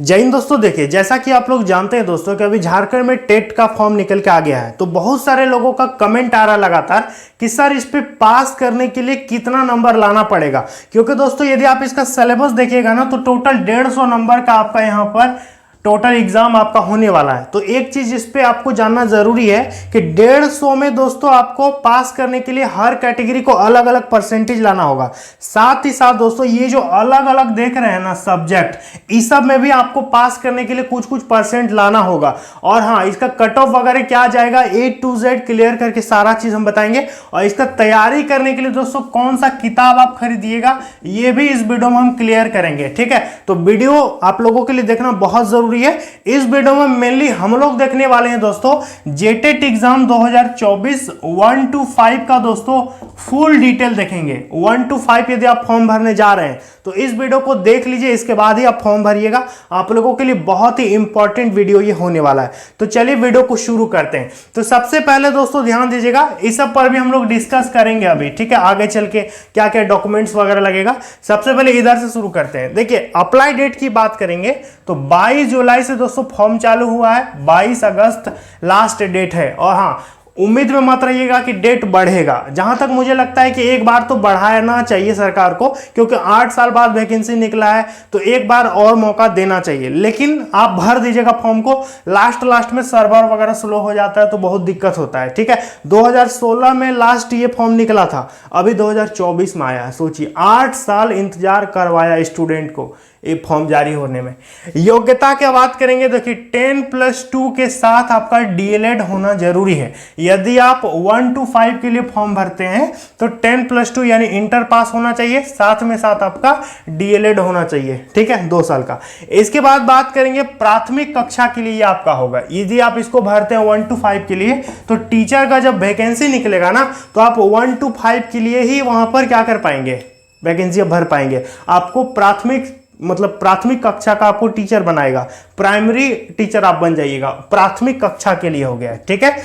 जय हिंद दोस्तों। देखिए, जैसा कि आप लोग जानते हैं दोस्तों कि अभी झारखंड में टेट का फॉर्म निकल के आ गया है, तो बहुत सारे लोगों का कमेंट आ रहा लगातार कि सर इस पे पास करने के लिए कितना नंबर लाना पड़ेगा। क्योंकि दोस्तों यदि आप इसका सिलेबस देखिएगा ना तो टोटल 150 नंबर का आपका यहाँ पर टोटल एग्जाम आपका होने वाला है। तो एक चीज इस पे आपको जानना जरूरी है कि 150 में दोस्तों आपको पास करने के लिए हर कैटेगरी को अलग अलग परसेंटेज लाना होगा। साथ ही साथ दोस्तों ये जो अलग अलग देख रहे हैं ना सब्जेक्ट, इस सब में भी आपको पास करने के लिए कुछ कुछ परसेंट लाना होगा। और हाँ, इसका कट ऑफ वगैरह क्या जाएगा A to Z क्लियर करके सारा चीज हम बताएंगे। और इसका तैयारी करने के लिए दोस्तों कौन सा किताब आप खरीदिएगा ये भी इस वीडियो में हम क्लियर करेंगे। ठीक है, तो वीडियो आप लोगों के लिए देखना बहुत जरूरी है। इस वीडियो में मेनली हम लोग देखने वाले हैं दोस्तों जेटेट एग्जाम 2024 1 to 5 का दोस्तों फुल डिटेल देखेंगे। 1 to 5 यदि आप फॉर्म भरने जा रहे हैं तो इस वीडियो को देख लीजिए, इसके बाद ही आप फॉर्म भरिएगा। आप लोगों के लिए बहुत ही इंपॉर्टेंट वीडियो ये होने वाला है। तो चलिए वीडियो को शुरू करते हैं। तो सबसे पहले दोस्तों ध्यान दीजिएगा, इस सब पर भी हम लोग डिस्कस करेंगे अभी। ठीक है, आगे चल के क्या क्या डॉक्यूमेंट्स वगैरह लगेगा। सबसे पहले इधर से शुरू करते हैं। देखिए, अप्लाई डेट की बात करेंगे तो 22 जुलाई से दोस्तों फॉर्म चालू हुआ है, 22 अगस्त लास्ट डेट है। और हाँ, उम्मीद में मत रहिएगा कि डेट बढ़ेगा। जहां तक मुझे लगता है कि एक बार तो बढ़ाना चाहिए सरकार को, क्योंकि 8 साल बाद वैकेंसी निकला है तो एक बार और मौका देना चाहिए। लेकिन आप भर दीजिएगा फॉर्म को, लास्ट में सर्वर वगैरह स्लो हो जाता है तो बहुत दिक्कत होता है। ठीक है, 2016 में लास्ट ये फॉर्म निकला था, अभी 2024 में आया है। सोचिए 8 साल इंतजार करवाया स्टूडेंट को ये फॉर्म जारी होने में। योग्यता की बात करेंगे, देखिए 10+2 के साथ आपका डीएलएड होना जरूरी है। यदि आप 1 to 5 के लिए फॉर्म भरते हैं तो 10+2 यानी इंटर पास होना चाहिए, साथ में साथ आपका डीएलएड होना चाहिए। ठीक है, 2 साल का। इसके बाद बात करेंगे प्राथमिक कक्षा के लिए आपका होगा। यदि आप इसको भरते हैं 1 to 5 के लिए तो टीचर का जब वैकेंसी निकलेगा ना तो आप 1 to 5 के लिए ही वहां पर क्या कर पाएंगे, वैकेंसी भर पाएंगे। आपको प्राथमिक कक्षा का आपको टीचर बनाएगा, प्राइमरी टीचर आप बन जाइएगा, प्राथमिक कक्षा के लिए हो गया। ठीक है,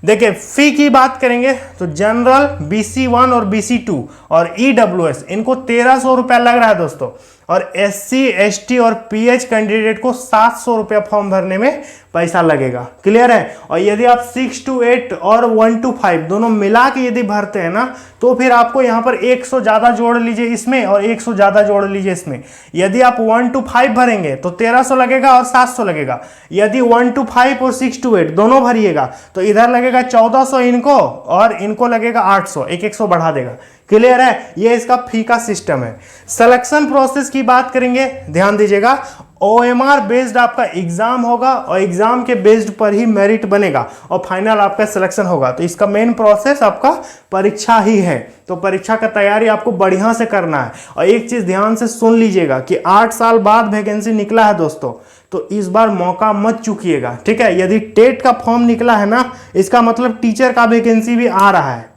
देखिए फी की बात करेंगे तो जनरल BC1 और BC2 और EWS इनको 1300 रुपया लग रहा है दोस्तों। और SC ST और PH कैंडिडेट को 700 रुपया फॉर्म भरने में पैसा लगेगा। क्लियर है। और यदि आप 6 to 8 और 1 to 5 दोनों मिला के यदि भरते हैं ना तो फिर आपको यहाँ पर 100 ज्यादा जोड़ लीजिए इसमें और 100 ज्यादा जोड़ लीजिए इसमें। यदि आप 1 to 5 भरेंगे तो 1300 लगेगा और 700 लगेगा। यदि 1 to 5 और 6 to 8 दोनों भरिएगा तो इधर लगेगा 1400 इनको और इनको लगेगा 800, 100 बढ़ा देगा। क्लियर है, ये इसका फी का सिस्टम है। सिलेक्शन प्रोसेस की बात करेंगे, ध्यान दीजिएगा OMR बेस्ड आपका एग्जाम होगा और एग्जाम के बेस्ड पर ही मेरिट बनेगा और फाइनल आपका सिलेक्शन होगा। तो इसका मेन प्रोसेस आपका परीक्षा ही है। तो परीक्षा का तैयारी आपको बढ़िया से करना है। और एक चीज ध्यान से सुन लीजिएगा कि 8 साल बाद वैकेंसी निकला है दोस्तों, तो इस बार मौका मत चूकिएगा। ठीक है, यदि टेट का फॉर्म निकला है ना, इसका मतलब टीचर का वैकेंसी भी आ रहा है।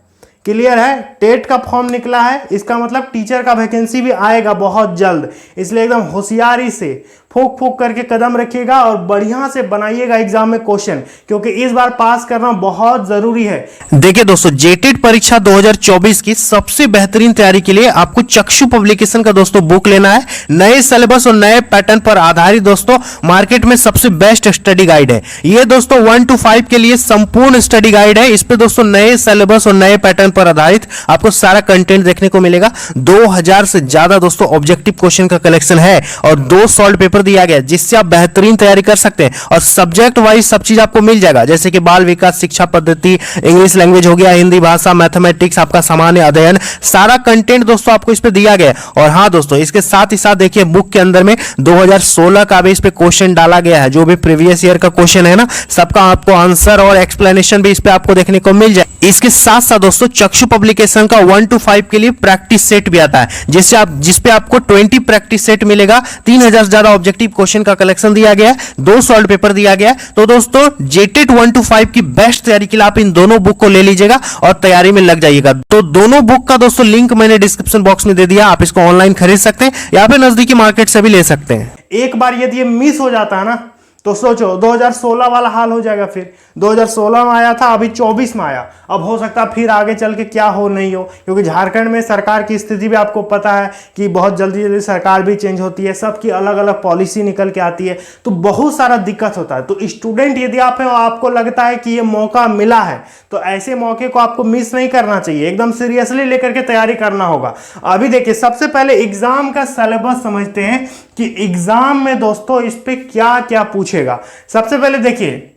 क्लियर है, टेट का फॉर्म निकला है इसका मतलब टीचर का वैकेंसी भी आएगा बहुत जल्द। इसलिए एकदम होशियारी से फूक फूक करके कदम रखिएगा और बढ़िया से बनाइएगा एग्जाम में क्वेश्चन, क्योंकि इस बार पास करना बहुत जरूरी है। देखिए दोस्तों, जेटेट परीक्षा 2024 की सबसे बेहतरीन तैयारी के लिए आपको चक्षु पब्लिकेशन का दोस्तों बुक लेना है। नए सिलेबस और नए पैटर्न पर आधारित दोस्तों मार्केट में सबसे बेस्ट स्टडी गाइड है ये दोस्तों। 1 to 5 के लिए संपूर्ण स्टडी गाइड है। इस पे दोस्तों नए सिलेबस और नए पैटर्न पर आधारित आपको सारा कंटेंट देखने को मिलेगा। 2000 से ज्यादा दोस्तों ऑब्जेक्टिव क्वेश्चन का कलेक्शन है और 2 सॉल्व पेपर दिया गया जिससे आप बेहतरीन तैयारी कर सकते हैं। और सब्जेक्ट वाइज सब चीज आपको मिल जाएगा, जैसे कि बाल विकास शिक्षा पद्धति, इंग्लिश लैंग्वेज हो गया, हिंदी भाषा, मैथमेटिक्स, आपका सामान्य अध्ययन, सारा कंटेंट दोस्तों आपको इस पे दिया गया। और हाँ दोस्तों, इसके साथ ही साथ देखिए बुक के अंदर में 2016 का भी इस पे क्वेश्चन डाला गया है। जो भी प्रीवियस ईयर का क्वेश्चन है ना, सबका आपको आंसर और एक्सप्लेनेशन भी इस पे आपको देखने को मिल जाए। इसके साथ साथ दोस्तों चक्षु पब्लिकेशन का 1 to 5 के लिए प्रैक्टिस सेट भी आता है, जिसपे आपको 20 प्रैक्टिस सेट मिलेगा। 3000 ज्यादा ऑब्जेक्टिव क्वेश्चन का कलेक्शन दिया गया है, 2 सॉल्व पेपर दिया गया है। तो दोस्तों जेटेट 1 to 5 की बेस्ट तैयारी के लिए आप इन दोनों बुक को ले लीजिएगा और तैयारी में लग जाइएगा। तो दोनों बुक का दोस्तों लिंक मैंने डिस्क्रिप्शन बॉक्स में दे दिया, आप इसको ऑनलाइन खरीद सकते हैं या फिर नजदीकी मार्केट से भी ले सकते हैं। एक बार यदि ये मिस हो जाता है ना तो सोचो 2016 वाला हाल हो जाएगा। फिर 2016 में आया था, अभी 24 में आया। अब हो सकता है फिर आगे चल के क्या हो नहीं हो, क्योंकि झारखंड में सरकार की स्थिति भी आपको पता है कि बहुत जल्दी जल्दी सरकार भी चेंज होती है, सबकी अलग अलग पॉलिसी निकल के आती है, तो बहुत सारा दिक्कत होता है। तो स्टूडेंट यदि आप हैं और आपको लगता है कि ये मौका मिला है, तो ऐसे मौके को आपको मिस नहीं करना चाहिए, एकदम सीरियसली लेकर के तैयारी करना होगा। अभी देखिए, सबसे पहले एग्जाम का सिलेबस समझते हैं कि एग्जाम में दोस्तों इस पे क्या क्या पूछेगा। सबसे पहले देखिए,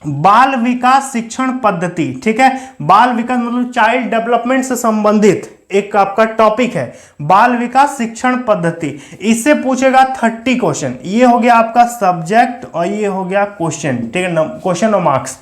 बाल विकास शिक्षण पद्धति, ठीक है। बाल विकास मतलब चाइल्ड डेवलपमेंट से संबंधित एक आपका टॉपिक है, बाल विकास शिक्षण पद्धति। इससे पूछेगा 30 क्वेश्चन। ये हो गया आपका सब्जेक्ट और ये हो गया क्वेश्चन, ठीक है, क्वेश्चन और मार्क्स।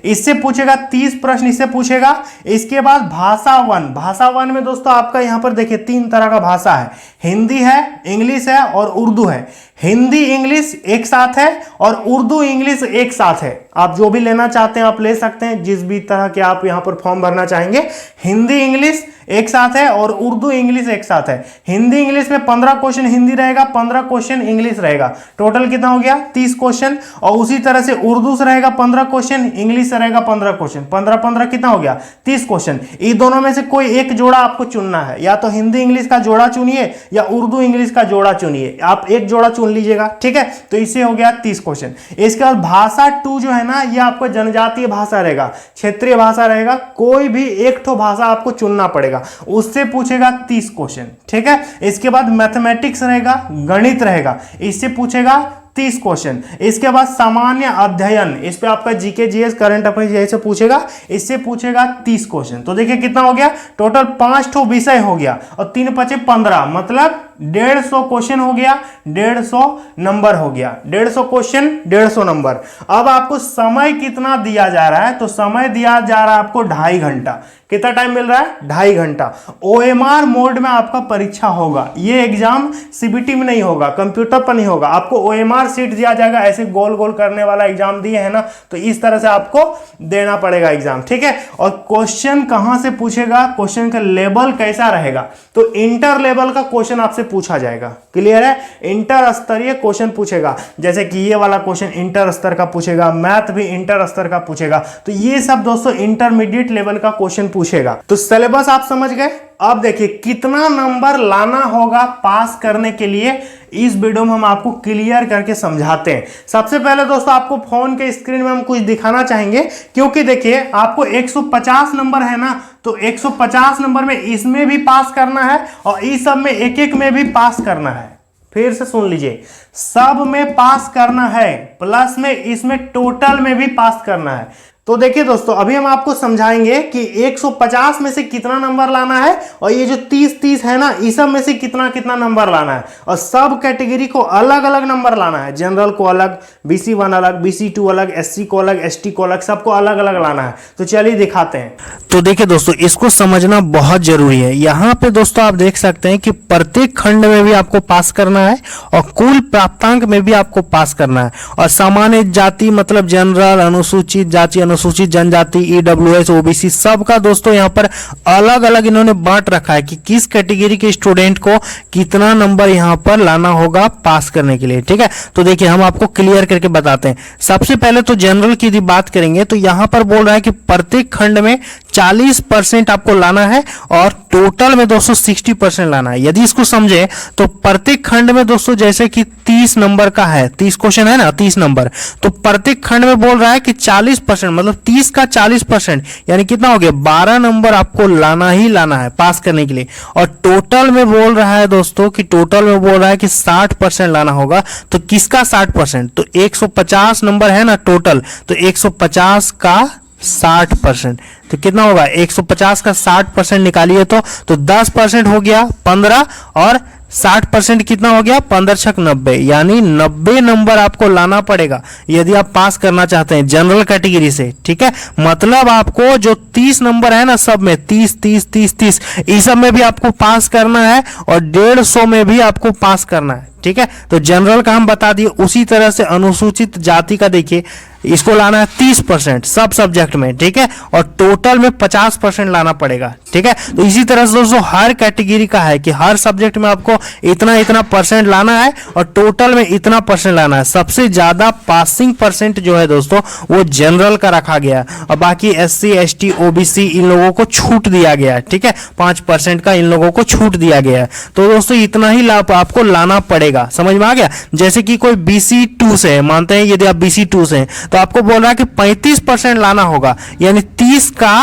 इससे पूछेगा 30 प्रश्न, इससे पूछेगा। इसके बाद भाषा वन, भाषा वन में दोस्तों आपका यहां पर देखिए 3 तरह का भाषा है, हिंदी है, इंग्लिश है और उर्दू है। हिंदी इंग्लिश एक साथ है और उर्दू इंग्लिश एक साथ है। आप जो भी लेना चाहते हैं आप ले सकते हैं, जिस भी तरह के आप यहां पर फॉर्म भरना चाहेंगे। हिंदी इंग्लिश एक साथ है और उर्दू इंग्लिश एक साथ है। हिंदी इंग्लिश में 15 क्वेश्चन हिंदी रहेगा, 15 क्वेश्चन इंग्लिश रहेगा। टोटल कितना हो गया? 30 क्वेश्चन। और उसी तरह से उर्दू से रहेगा 15 क्वेश्चन, इंग्लिश से रहेगा 15 क्वेश्चन। 15 कितना हो गया? 30 क्वेश्चन। इन दोनों में से कोई एक जोड़ा आपको चुनना है, या तो हिंदी इंग्लिश का जोड़ा चुनिए या उर्दू इंग्लिश का जोड़ा चुनिए। आप एक जोड़ा चुन लीजिएगा, ठीक है। तो इससे हो गया 30 क्वेश्चन। इसके बाद भाषा 2 जो है ना, ये आपको जनजातीय भाषा रहेगा, क्षेत्रीय भाषा रहेगा। कोई भी एक ठो भाषा आपको चुनना पड़ेगा, उससे पूछेगा 30 क्वेश्चन, ठीक है। इसके बाद मैथमेटिक्स रहेगा, गणित रहेगा, इससे पूछेगा 30 क्वेश्चन। इसके बाद सामान्य अध्ययन, इस पे आपका जीके जीएस करंट अफेयर्स यही से पूछेगा, इससे पूछेगा 30 क्वेश्चन। तो देखिए कितना हो गया, टोटल 5 ठो विषय हो गया और 3 बचे 15, मतलब 150 क्वेश्चन हो गया, 150 नंबर हो गया। 150 क्वेश्चन 150 नंबर। अब आपको समय कितना दिया जा रहा है, तो समय दिया जा रहा है आपको 2.5 घंटा। कितना टाइम मिल रहा है? 2.5 घंटा। ओएमआर मोड में आपका परीक्षा होगा। ये एग्जाम सीबीटी में नहीं होगा, कंप्यूटर पर नहीं होगा, आपको ओएमआर सीट दिया जाएगा। ऐसे गोल गोल करने वाला एग्जाम दिए है ना, तो इस तरह से आपको देना पड़ेगा एग्जाम, ठीक है। और क्वेश्चन कहां से पूछेगा, क्वेश्चन का लेवल कैसा रहेगा, तो इंटर लेवल का क्वेश्चन आपसे पूछा जाएगा। क्लियर है? इंटर स्तरीय क्वेश्चन पूछेगा, जैसे कि ये वाला क्वेश्चन इंटर स्तर का पूछेगा, मैथ भी इंटर स्तर का पूछेगा। तो ये सब दोस्तों इंटरमीडिएट लेवल का क्वेश्चन पूछेगा। तो सिलेबस आप समझ गए। अब देखिए कितना नंबर लाना होगा पास करने के लिए, इस वीडियो में हम आपको क्लियर करके समझाते हैं। सबसे पहले दोस्तों आपको फोन के स्क्रीन में हम कुछ दिखाना चाहेंगे, क्योंकि देखिए आपको 150 नंबर है ना, तो 150 नंबर में इसमें भी पास करना है और इस सब में एक एक में भी पास करना है। फिर से सुन लीजिए, सब में पास करना है, प्लस में इसमें टोटल में भी पास करना है। तो देखिए दोस्तों, अभी हम आपको समझाएंगे कि 150 में से कितना नंबर लाना है और ये जो 30 है ना, इस सब में से कितना कितना नंबर लाना है। और सब कैटेगरी को अलग अलग नंबर लाना है, जनरल को अलग, BC1 अलग, BC2 अलग, SC को अलग, ST को अलग, सबको अलग अलग लाना है। तो चलिए दिखाते हैं। तो देखिए दोस्तों, इसको समझना बहुत जरूरी है। यहाँ पे दोस्तों आप देख सकते हैं कि प्रत्येक खंड में भी आपको पास करना है और कुल प्राप्तांक में भी आपको पास करना है। और सामान्य जाति मतलब जनरल, अनुसूचित जाति, अनुसूचित जनजाति, EWS, OBC, सबका दोस्तों यहाँ पर अलग अलग इन्होंने बांट रखा है कि किस कैटेगरी के स्टूडेंट को कितना नंबर यहाँ पर लाना होगा पास करने के लिए, ठीक है। तो देखिए हम आपको क्लियर करके बताते हैं। सबसे पहले तो जनरल की यदि बात करेंगे तो यहाँ पर बोल रहा है कि प्रत्येक खंड में 40% आपको लाना है और टोटल में दोस्तों 60% लाना है। यदि इसको समझे तो प्रत्येक खंड में दोस्तों जैसे कि 30 नंबर का है, 30 क्वेश्चन है ना, 30 नंबर, तो प्रत्येक खंड में बोल रहा है कि 40%, मतलब 30 का 40%, यानी कितना हो गया? 12 नंबर आपको लाना ही लाना है पास करने के लिए। और टोटल में बोल रहा है दोस्तों कि टोटल में बोल रहा है कि 60% लाना होगा। तो किसका 60%? तो 150 नंबर है ना टोटल, तो 150 का 60%, तो कितना होगा? 150 का 60% निकालिए तो 10% हो गया 15 और 60% कितना हो गया? 15 छक 90, यानी 90 नंबर आपको लाना पड़ेगा यदि आप पास करना चाहते हैं जनरल कैटेगरी से, ठीक है। मतलब आपको जो 30 नंबर है ना, सब में 30 30 30 30, इस सब में भी आपको पास करना है और 150 में भी आपको पास करना है, ठीक है। तो जनरल का हम बता दिए। उसी तरह से अनुसूचित जाति का देखिए, इसको लाना है 30% सब सब्जेक्ट में, ठीक है, और टोटल में 50% लाना पड़ेगा, ठीक है। तो इसी तरह से दोस्तों हर कैटेगरी का है कि हर सब्जेक्ट में आपको इतना इतना परसेंट लाना है और टोटल में इतना परसेंट लाना है। सबसे ज्यादा पासिंग परसेंट जो है दोस्तों वो जनरल का रखा गया है और बाकी SC ST OBC इन लोगों को छूट दिया गया है, ठीक है, 5% का इन लोगों को छूट दिया गया है। तो दोस्तों इतना ही लाभ आपको लाना पड़ेगा, समझ में आ गया। जैसे कि कोई BC2 से है, मानते हैं यदि आप BC2 से हैं तो आपको बोल रहा है कि 35% लाना होगा, यानी 30 का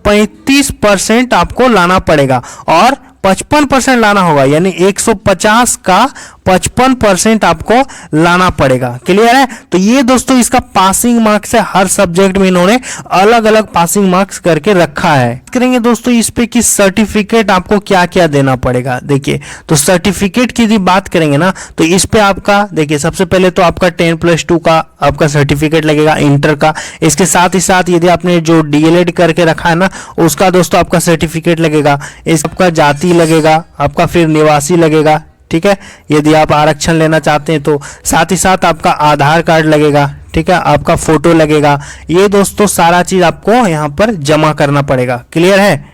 35% आपको लाना पड़ेगा और 55% लाना होगा, यानी 150 का 55% आपको लाना पड़ेगा। क्लियर है। तो ये दोस्तों इसका पासिंग मार्क्स है, हर सब्जेक्ट में इन्होंने अलग अलग पासिंग मार्क्स करके रखा है। करेंगे दोस्तों इस पे कि सर्टिफिकेट आपको क्या क्या देना पड़ेगा। देखिए तो सर्टिफिकेट की यदि बात करेंगे ना तो इस पे आपका देखिए सबसे पहले तो आपका 10+2 का आपका सर्टिफिकेट लगेगा, इंटर का। इसके साथ ही साथ यदि आपने जो DLED करके रखा है ना उसका दोस्तों आपका सर्टिफिकेट लगेगा, इस आपका जाति लगेगा, आपका फिर निवासी लगेगा, ठीक है, यदि आप आरक्षण लेना चाहते हैं तो। साथ ही साथ आपका आधार कार्ड लगेगा, ठीक है, आपका फोटो लगेगा। ये दोस्तों सारा चीज आपको यहाँ पर जमा करना पड़ेगा। क्लियर है।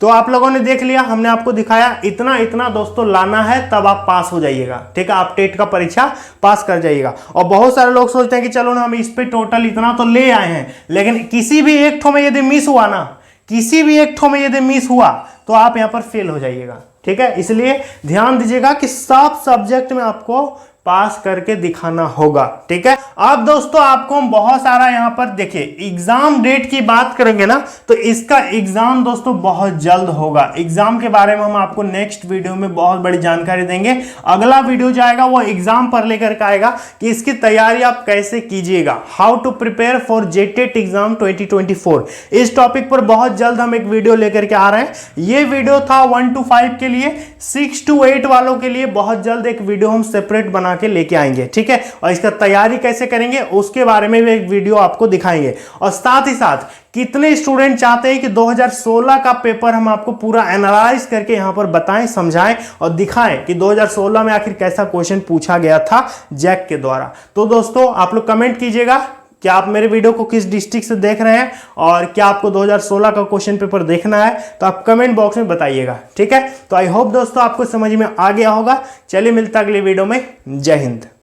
तो आप लोगों ने देख लिया, हमने आपको दिखाया इतना इतना दोस्तों लाना है तब आप पास हो जाइएगा, ठीक है, आप टेट का परीक्षा पास कर जाइएगा। और बहुत सारे लोग सोचते हैं कि चलो ना हम इस पे टोटल इतना तो ले आए हैं, लेकिन किसी भी एक ठो में यदि मिस हुआ ना, किसी भी एक ठो में यदि मिस हुआ तो आप यहाँ पर फेल हो जाइएगा, ठीक है। इसलिए ध्यान दीजिएगा कि सब सब्जेक्ट में आपको पास करके दिखाना होगा, ठीक है। अब दोस्तों आपको हम बहुत सारा यहाँ पर देखिए एग्जाम डेट की बात करेंगे ना तो इसका एग्जाम दोस्तों बहुत जल्द होगा। एग्जाम के बारे में हम आपको नेक्स्ट वीडियो में बहुत बड़ी जानकारी देंगे। अगला वीडियो जाएगा वो एग्जाम पर लेकर के आएगा कि इसकी तैयारी आप कैसे कीजिएगा, how to prepare for JTET exam 2024। इस टॉपिक पर बहुत जल्द हम एक वीडियो लेकर के आ रहे हैं। ये वीडियो था 1 to 5 के लिए, 6 to 8 वालों के लिए बहुत जल्द एक वीडियो हम सेपरेट बना के लेके आएंगे, ठीक है। और इसका तैयारी कैसे करेंगे उसके बारे में भी एक वीडियो आपको दिखाएंगे। और साथ ही साथ कितने स्टूडेंट चाहते हैं कि 2016 का पेपर हम आपको पूरा एनालाइज करके यहां पर बताएं, समझाएं और दिखाएं कि 2016 में आखिर कैसा क्वेश्चन पूछा गया था जैक के द्वारा। तो दोस्तों आप लोग कमेंट कीजिएगा कि आप मेरे वीडियो को किस डिस्ट्रिक्ट से देख रहे हैं और क्या आपको 2016 का क्वेश्चन पेपर देखना है, तो आप कमेंट बॉक्स में बताइएगा, ठीक है। तो आई होप दोस्तों आपको समझ में आ गया होगा। चलिए मिलता अगले वीडियो में। जय हिंद।